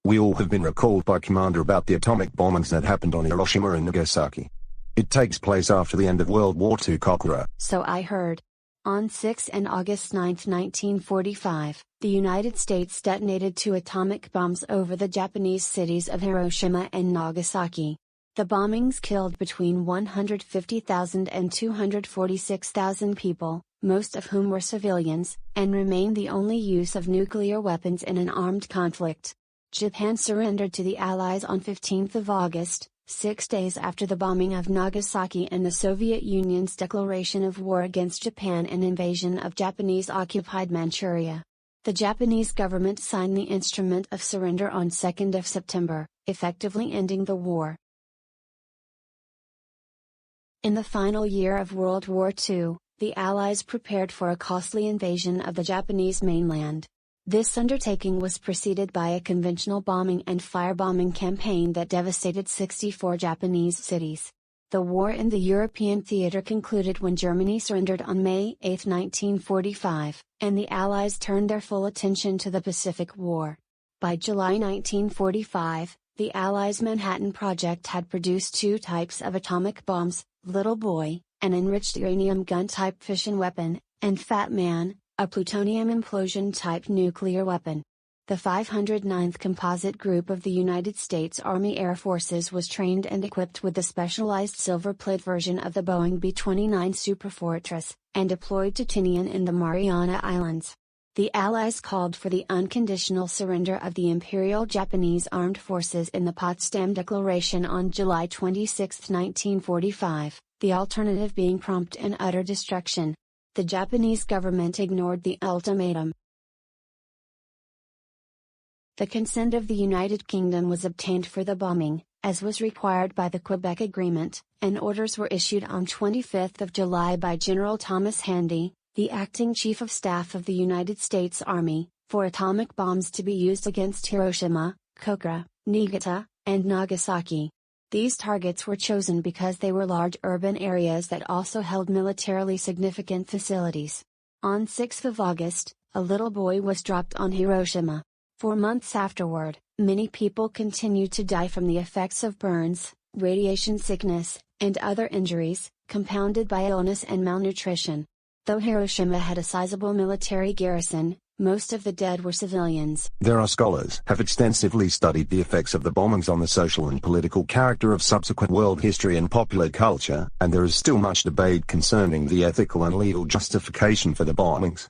We all have been recalled by Commander about the atomic bombings that happened on Hiroshima and Nagasaki. It takes place after the end of World War II. Kokoro. So I heard. On 6 and August 9, 1945, the United States detonated 2 atomic bombs over the Japanese cities of Hiroshima and Nagasaki. The bombings killed between 150,000 and 246,000 people, most of whom were civilians, and remain the only use of nuclear weapons in an armed conflict. Japan surrendered to the Allies on 15 August, 6 days after the bombing of Nagasaki and the Soviet Union's declaration of war against Japan and invasion of Japanese-occupied Manchuria. The Japanese government signed the Instrument of Surrender on 2 September, effectively ending the war. In the final year of World War II, the Allies prepared for a costly invasion of the Japanese mainland. This undertaking was preceded by a conventional bombing and firebombing campaign that devastated 64 Japanese cities. The war in the European theater concluded when Germany surrendered on May 8, 1945, and the Allies turned their full attention to the Pacific War. By July 1945, the Allies' Manhattan Project had produced 2 types of atomic bombs, Little Boy, an enriched uranium gun-type fission weapon, and Fat Man, a plutonium implosion-type nuclear weapon. The 509th Composite Group of the United States Army Air Forces was trained and equipped with the specialized silver-plate version of the Boeing B-29 Superfortress, and deployed to Tinian in the Mariana Islands. The Allies called for the unconditional surrender of the Imperial Japanese Armed Forces in the Potsdam Declaration on July 26, 1945, the alternative being prompt and utter destruction. The Japanese government ignored the ultimatum. The consent of the United Kingdom was obtained for the bombing, as was required by the Quebec Agreement, and orders were issued on 25 July by General Thomas Handy, the acting Chief of Staff of the United States Army, for atomic bombs to be used against Hiroshima, Kokoro, Niigata, and Nagasaki. These targets were chosen because they were large urban areas that also held militarily significant facilities. On 6 August, a little boy was dropped on Hiroshima. For months afterward, many people continued to die from the effects of burns, radiation sickness, and other injuries, compounded by illness and malnutrition. Though Hiroshima had a sizable military garrison, most of the dead were civilians. There are scholars have extensively studied the effects of the bombings on the social and political character of subsequent world history and popular culture, and there is still much debate concerning the ethical and legal justification for the bombings.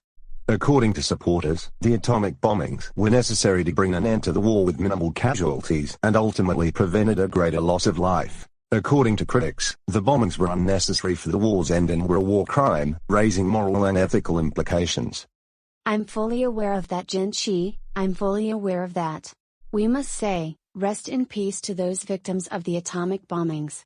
According to supporters, the atomic bombings were necessary to bring an end to the war with minimal casualties and ultimately prevented a greater loss of life. According to critics, the bombings were unnecessary for the war's end and were a war crime, raising moral and ethical implications. I'm fully aware of that, Jinchi, I'm fully aware of that. We must say, rest in peace to those victims of the atomic bombings.